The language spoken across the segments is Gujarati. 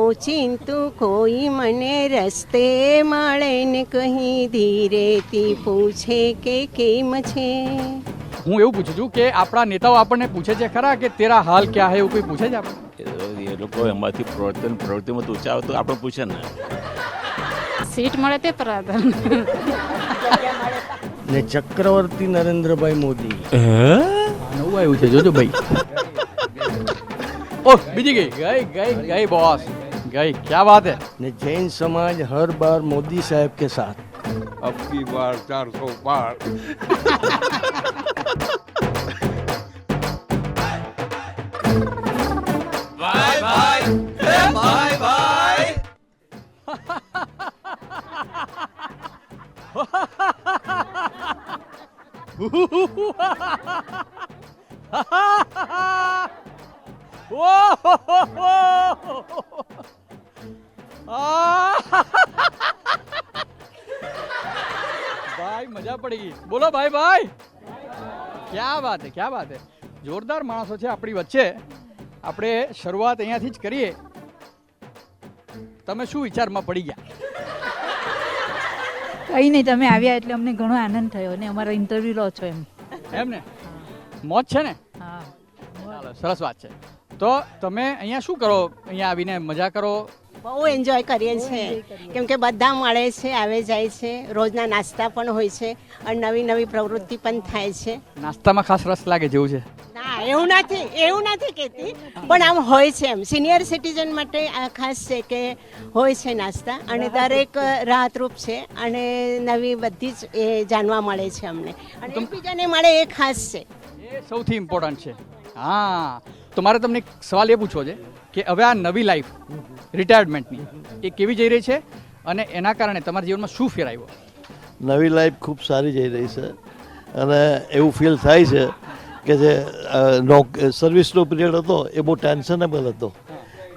ઓચિંતું કોઈ મને રસ્તે મળે ને કહી ધીરેથી પૂછે કે કેમ છે. હું એવું પૂછું છું કે આપણા નેતાઓ આપણને પૂછે છે ખરા કે તેરા હાલ ક્યાં હે, એવું કોઈ પૂછે છે આપણે? એ લોકો એમાંથી પ્રવૃત્તિમાં ઊંચા આવે તો આપણે પૂછે ને. સીટ મળે તે પ્રધાન ને ચક્રવર્તી નરેન્દ્રભાઈ મોદી. નવું આવ્યું છે, જોજો ભાઈ. ઓહ, બીજી ગઈ ગઈ ગઈ ગઈ બોસ ગઈ. ક્યા વાત હે. ને જૈન समाज हर बार मोदी साहब के साथ. अब की बार 400 पार. Bye bye bye bye. ભાઈ મજા પડી ગઈ. બોલો ભાઈ ભાઈ, ક્યા વાત હે, ક્યા વાત હે. જોરદાર માણસો છે આપણી વચ્ચે. આપણે શરૂઆત અહીંયાથી જ કરીએ. તમે શું વિચારમાં પડી ગયા? કંઈ નહીં, તમે આવ્યા એટલે અમને ઘણો આનંદ થયો ને અમારો ઇન્ટરવ્યુ લો છો એમ. એમ ને, મોજ છે ને. હા, ચાલો, સરસ વાત છે. તો તમે અહીંયા શું કરો? અહીંયા આવીને મજા કરો? બહુ એન્જોય કરીએ છીએ કેમ કે બધા મળે છે, આવે જાય છે. રોજના નાસ્તા પણ હોય છે અને નવી નવી પ્રવૃત્તિ પણ થાય છે. નાસ્તામાં ખાસ રસ લાગે જેવું છે? ના, એવું નથી કહેતી, પણ આમ હોય છે એમ. સિનિયર સિટીઝન માટે આ ખાસ છે કે હોય છે નાસ્તા અને દરેક રાહતરૂપ છે અને નવી બધી જ એ જાણવા મળે છે અમને અને એકબીજાને મળે એ ખાસ છે. એ સૌથી ઇમ્પોર્ટન્ટ છે. હા, તો મારે તમને એક સવાલ એ પૂછવો છે કે હવે આ નવી લાઈફ રિટાયરમેન્ટની એ કેવી જઈ રહી છે અને એના કારણે તમારા જીવનમાં શું ફેર આવ્યો? નવી લાઈફ ખૂબ સારી જઈ રહી છે અને એવું ફીલ થાય છે કે જે સર્વિસનો પિરિયડ હતો એ બહુ ટેન્શનેબલ હતો.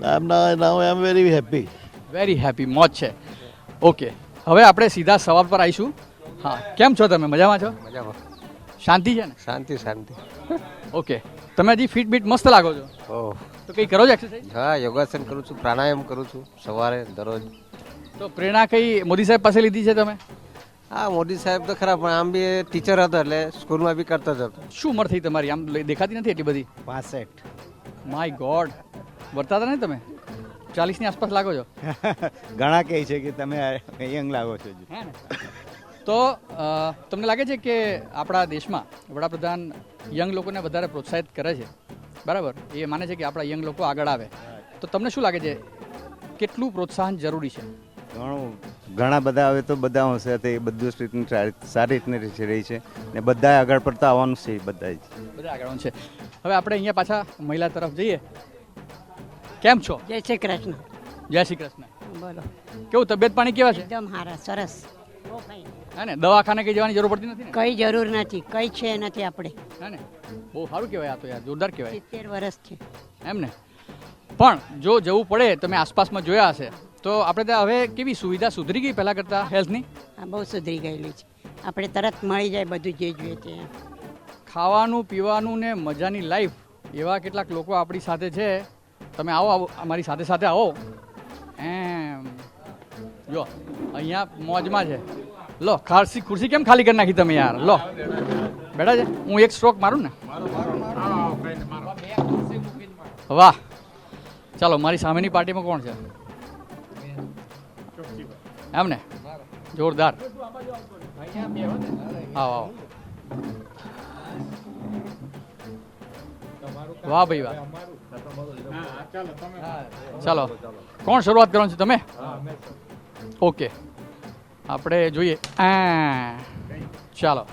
Now I am very happy. Very happy, મોજ છે. ઓકે, હવે આપણે સીધા સવાલ પર આવીશું. હા, કેમ છો તમે? મજામાં છો? મજામાં. શાંતિ છે ને? શાંતિ શાંતિ. ઓકે, તમે હજી ફિટ બીટ મસ્ત લાગો છો. ઓહ, તો કંઈ કરો છો એક્સરસાઇઝ? હા, યોગાસન કરું છું, પ્રાણાયામ કરું છું સવારે દરરોજ. તો પ્રેરણા કઈ મોદી સાહેબ પાસે લીધી છે તમે? હા, મોદી સાહેબ તો ખરા, પણ આમ બી ટીચર હતો એટલે સ્કૂલમાં બી કરતો જ હતો. શું ઉંમર થઈ તમારી? આમ દેખાતી નથી એટલી બધી. 65. માય ગોડ, વર્તાતા નહીં તમે? 40 ની આસપાસ લાગો છો. ઘણા કહે છે કે તમે યંગ લાગો છો. હે ને? તો તમને લાગે છે કે આપણા દેશમાં વડાપ્રધાન યંગ લોકોને વધારે પ્રોત્સાહિત કરે છે, બરાબર? એ માને છે કે આપણા યંગ લોકો આગળ આવે. તો તમને શું લાગે છે કેટલું પ્રોત્સાહન જરૂરી છે? ઘણા બધા આવે તો બધા હશે તો એ બધું સારી રીતને રહી છે ને બધા આગળ પડતા આવવાનું છે. બધા આગળ છે. હવે આપણે અહીંયા પાછા મહિલા તરફ જઈએ. કેમ છો? જય શ્રી કૃષ્ણ. જય શ્રી કૃષ્ણ. બોલો. કેવું તબિયત પાણી કેવા છે? એકદમ સારા, સરસ. હે ને? દવાખાને કઈ જવાની જરૂર પડતી નથી ને? કઈ જરૂર નથી, કઈ છે નથી આપણે. હે ને? બહુ સારું કહેવાય. આ તો યાર જોરદાર કહેવાય. 70 વર્ષ છે. એમ ને? પણ જો જવું પડે, તમે આસપાસમાં જોયા હશે તો આપણે ત્યાં હવે કેવી સુવિધા સુધરી ગઈ પહેલાં કરતાં હેલ્થની? આ બહુ સુધરી ગયેલી છે. આપણે તરત મળી જાય બધું જે જોઈએ તે. ખાવાનું પીવાનું ને મજાની લાઈફ, એવા કેટલાક લોકો આપણી સાથે છે. તમે આવો અમારી સાથે સાથે આવો. એમ જો અહીંયા મોજમાં છે. લો, ખુરશી કેમ ખાલી કરી નાખી તમે યાર? લો, બેઠા છે. હું એક સ્ટ્રોક મારું ને. વાહ, ચાલો, મારી સામેની પાર્ટીમાં કોણ છે? એમ ને? જોરદાર. આવો આવો. વાહ ભાઈ વાહ. ચાલો, કોણ શરૂઆત કરવાનું છે? તમે? ઓકે, આપણે જોઈએ. ચાલો,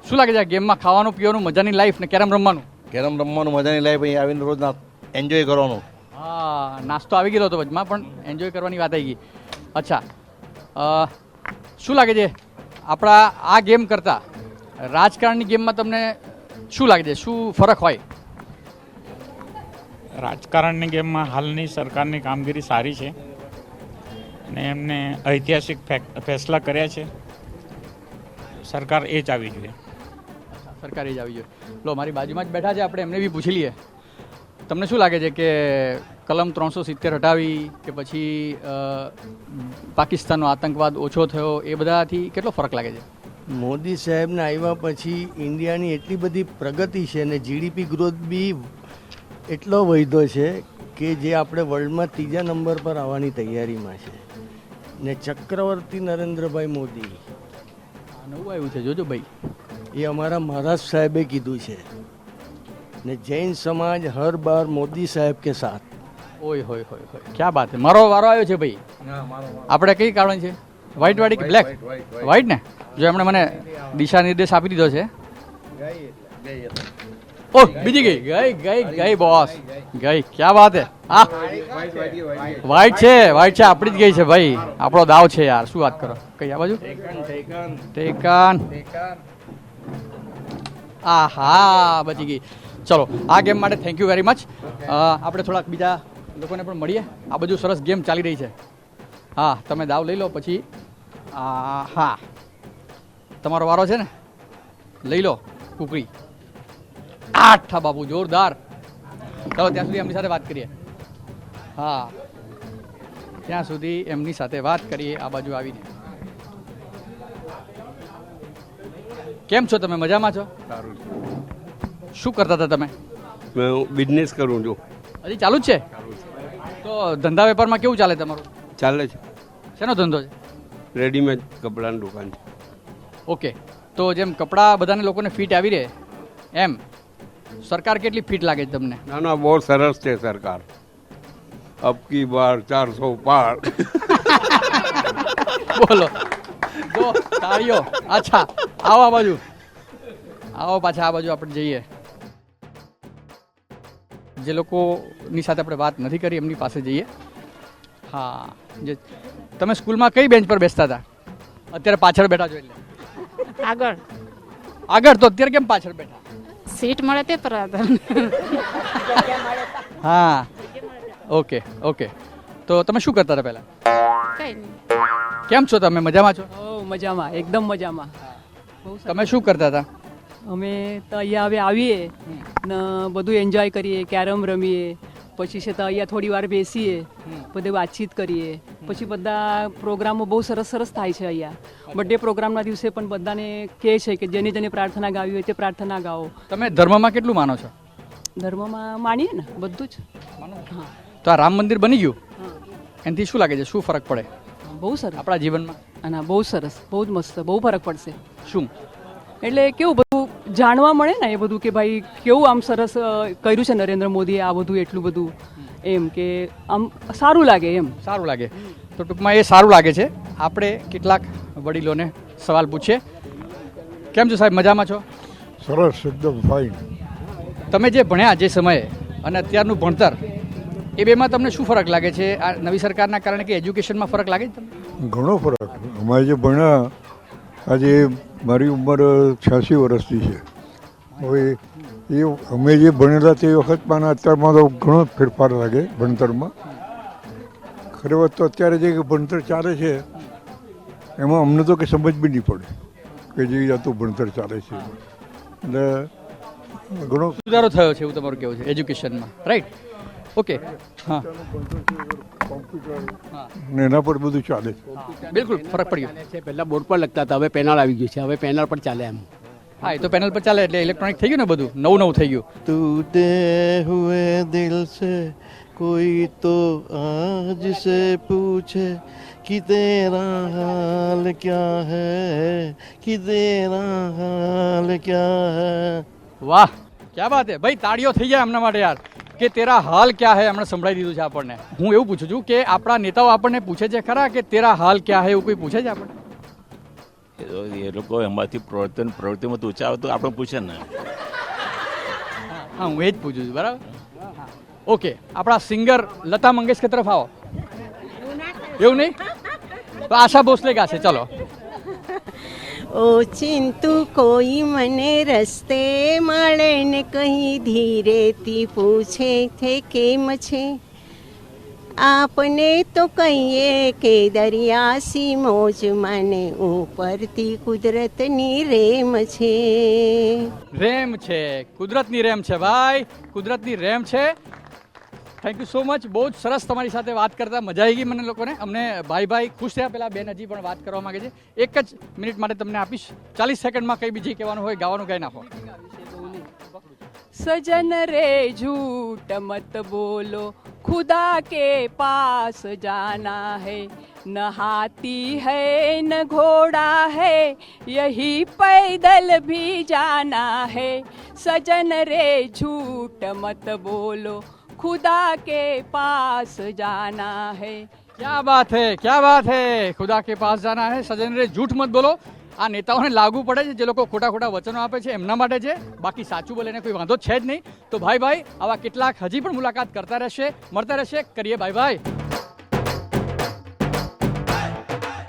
શું લાગે છે આ ગેમમાં? ખાવાનું પીવાનું, મજાની લાઈફ ને કેરમ રમવાનું? કેરમ રમવાનું, મજાની લાઈફ, અહીં આવીને રોજ એન્જોય કરવાનું. હા, નાસ્તો આવી ગયો હતો વચમાં, પણ એન્જોય કરવાની વાત આવી ગઈ. અચ્છા, શું લાગે છે આપણા આ ગેમ કરતાં રાજકારણની ગેમમાં તમને શું લાગે છે? શું ફરક હોય? રાજકારણની ગેમમાં હાલની સરકારની કામગીરી સારી છે અને એમને ઐતિહાસિક ફેસલા કર્યા છે. સરકાર એ જ આવી જોઈએ. સરકાર એ જ આવી જોઈએ. લો, મારી બાજુમાં જ બેઠા છે, આપણે એમને બી પૂછી લઈએ. તમને શું લાગે છે કે કલમ 370 હટાવી કે પછી પાકિસ્તાનનો આતંકવાદ ઓછો થયો, એ બધાથી કેટલો ફરક લાગે છે? મોદી સાહેબના આવ્યા પછી ઇન્ડિયાની એટલી બધી પ્રગતિ છે અને જીડીપી ગ્રોથ બી એટલો વધ્યો છે કે જે આપણે વર્લ્ડમાં 3જા નંબર પર આવવાની તૈયારીમાં છે. ને ચક્રવર્તી નરેન્દ્રભાઈ મોદી નવું આવ્યું છે, જોજો ભાઈ. એ અમારા મહારાજ સાહેબે કીધું છે. ને જૈન સમાજ હર બાર મોદી સાહેબ કે સાથ. ઓય હોય હોય હોય, ક્યાં બાત છે. મારો વારો આવ્યો છે ભાઈ. આપણે કઈ કારણે છે? વ્હાઈટ વાળી કે બ્લેક? વ્હાઈટ ને? જો એમણે મને દિશા નિર્દેશ આપી દીધો છે. ઓહ, બીજી ગઈ ગઈ ગઈ ગઈ બોસ ગઈ. ક્યાં વાત હે. હા, વ્હાઈટ છે, વ્હાઈટ છે, આપણી જ ગઈ છે ભાઈ. આપણો દાવ છે યાર, શું વાત કરો. કઈ આ બાજુ ટેકન. આ હા, બચી ગઈ. ચલો, આ ગેમ માટે થેન્ક યુ વેરી મચ. આપણે થોડાક બીજા લોકોને પણ મળીએ. આ બધું સરસ ગેમ ચાલી રહી છે. હા, તમે દાવ લઈ લો પછી. હા, તમારો વારો છે ને, લઈ લો કુકરી. આઠા બાપુ, જોરદાર. ચાલો, ત્યાં સુધી એમની સાથે વાત કરીએ. હા, ત્યાં સુધી એમની સાથે વાત કરીએ. આ બાજુ આવીને કેમ છો તમે? મજામાં છો? સારું છે. શું કરતા હતા તમે? હું બિઝનેસ કરું છું. હજી ચાલુ જ છે? તો ધંધા વેપારમાં કેવું ચાલે તમારું? ચાલે છે. શેનો ધંધો છે? રેડીમેડ કપડાની દુકાન છે. ઓકે, તો જેમ કપડાં બધાને લોકોને ફિટ આવી રહે એમ સરકાર કેટલી ફિટ લાગે છે તમને? ના ના, બહુ સરસ છે સરકાર. અબકી બાર 400 પાર. બોલો, જો તાળીઓ. અચ્છા, આવો આ બાજુ, આવો પાછા આ બાજુ આપણે જઈએ. જે લોકોની સાથે આપણે વાત નથી કરી એમની પાસે જઈએ. હા, જે તમે સ્કૂલમાં કઈ બેન્ચ પર બેસતા હતા? અત્યારે પાછળ બેઠા છો એટલે આગળ આગળ. તો અત્યારે કેમ પાછળ બેઠા? સીટ મળે તે પર હા, ઓકે ઓકે. તો તમે શું કરતા હતા પહેલા? કઈ નહીં. કેમ છો તમે? મજામાં છો? મજામાં, એકદમ મજામાં. તમે શું કરતા હતા? અમે તો અહીંયા હવે આવીએ ને બધું એન્જોય કરીએ, કેરમ રમીએ, પછી છે તો અહીંયા થોડી વાર બેસીએ, બધે વાતચીત કરીએ. પછી બધા પ્રોગ્રામો બહુ સરસ સરસ થાય છે અહીંયા. બર્થડે પ્રોગ્રામના દિવસે પણ બધાને કહે છે કે જેની જેની પ્રાર્થના ગાવી હોય તે પ્રાર્થના ગાઓ. તમે ધર્મમાં કેટલું માનો છો? ધર્મમાં માનીએ ને બધું જ. હા, તો આ રામ મંદિર બની ગયું, એનાથી શું લાગે છે? શું ફરક પડે બહુ સરસ આપણા જીવનમાં? અને બહુ સરસ, બહુ જ મસ્ત, બહુ ફરક પડશે. શું એટલે કેવું બધું જાણવા મળે ને, એ બધું કે ભાઈ કેવું આમ સરસ કર્યું છે નરેન્દ્ર મોદીએ આ બધું, એટલું બધું એમ કે આમ સારું લાગે એમ. સારું લાગે. તો ટૂંકમાં એ સારું લાગે છે. આપણે કેટલાક વડીલોને સવાલ પૂછીએ. કેમ છો સાહેબ? મજામાં છો? સરસ, એકદમ ફાઇન. તમે જે ભણ્યા જે સમયે અને અત્યારનું ભણતર, એ બેમાં તમને શું ફરક લાગે છે? આ નવી સરકારના કારણે કે એજ્યુકેશનમાં ફરક લાગે છે તમને? ઘણો ફરક. અમારે જે ભણ્યા, આજે મારી ઉંમર 86 વર્ષની છે. હવે એ અમે જે ભણેલા તે વખતમાં અત્યારમાં તો ઘણો ફેરફાર લાગે ભણતરમાં. ખરી વાત તો અત્યારે જે ભણતર ચાલે છે એમાં અમને તો કંઈ સમજ બી નહીં પડે કે જે જાતું ભણતર ચાલે છે. એટલે ઘણો સુધારો થયો છે એવું તમારું કહેવું છે એજ્યુકેશનમાં, રાઈટ? ઓકે, હા, ને એના પર બધું ચાલે છે. બિલકુલ ફરક પડ્યો છે. પહેલાં બોર્ડ પર લખતા હતા, હવે પેનલ આવી ગયું છે, હવે પેનલ પર ચાલે એમ. હા, એ તો પેનલ પર ચાલે એટલે ઇલેક્ટ્રોનિક થઈ ગયું ને, બધું નવું નવું થઈ ગયું. टूटे हुए दिल से कोई तो आज से पूछे कि तेरा हाल क्या है, कि तेरा हाल क्या है. વાહ, ક્યાં વાત હે ભાઈ. તાળીઓ થઈ જાય એમના માટે યાર, કે તેરા હાલ ક્યાં હે હમણાં સંભળાઈ દીધું છે આપણને. હું એવું પૂછું છું કે આપણા નેતાઓ આપણને પૂછે છે ખરા કે તેરા હાલ ક્યાં હે, એવું કોઈ પૂછે છે આપણને? એ લોકો એમાંથી પ્રવૃત્તિમાં તો ઊંચા આવે તો આપણે પૂછે ને. હા, હું એ જ પૂછું છું. બરાબર. ઓકે, આપણા સિંગર લતા મંગેશકર તરફ આવો. એવું નહીં તો આશા ભોસલે ગાશે. ચલો. ઓ ચિંતુ કોઈ મને રસ્તે મળે ને કહી ધીરેથી પૂછે છે કેમ છે, આપને તો કહીએ કે દરિયાસી મોજ મને ઉપરથી કુદરતની રેમ છે. રેમ છે, કુદરતની રેમ છે ભાઈ, કુદરતની રેમ છે. Thank you so much. બહુ જ સરસ તમારી સાથે વાત કરતા મજા આવી ગઈ મને લોકોને. અમને ભાઈ ખુશ થયા. પેલા બેન હજી પણ વાત કરવા માંગે છે. એક જ મિનિટ માટે તમને આપીશ, 40 સેકન્ડમાં કઈ બીજી કહેવાનું હોય ગાવાનું ગાઈ નાખો. सजन रे झूठ मत बोलो, खुदा के पास जाना है, न हाथी है न घोड़ा है, यही पैदल भी जाना है. सजन रे झूठ मत बोलो, खुदा के पास जाना है. क्या बात है, क्या बात है. खुदा के पास जाना है, સજન રે જૂઠ મત બોલો. આ નેતાઓને લાગુ પડે છે જે લોકો ખોટા ખોટા વચનો આપે છે એમના માટે છે, બાકી સાચું બોલે એને કોઈ વાંધો છે જ નહીં. તો ભાઈ આવા કેટલાક હજી પણ મુલાકાત કરતા રહેશે, મળતા રહેશે. કરીએ ભાઈ.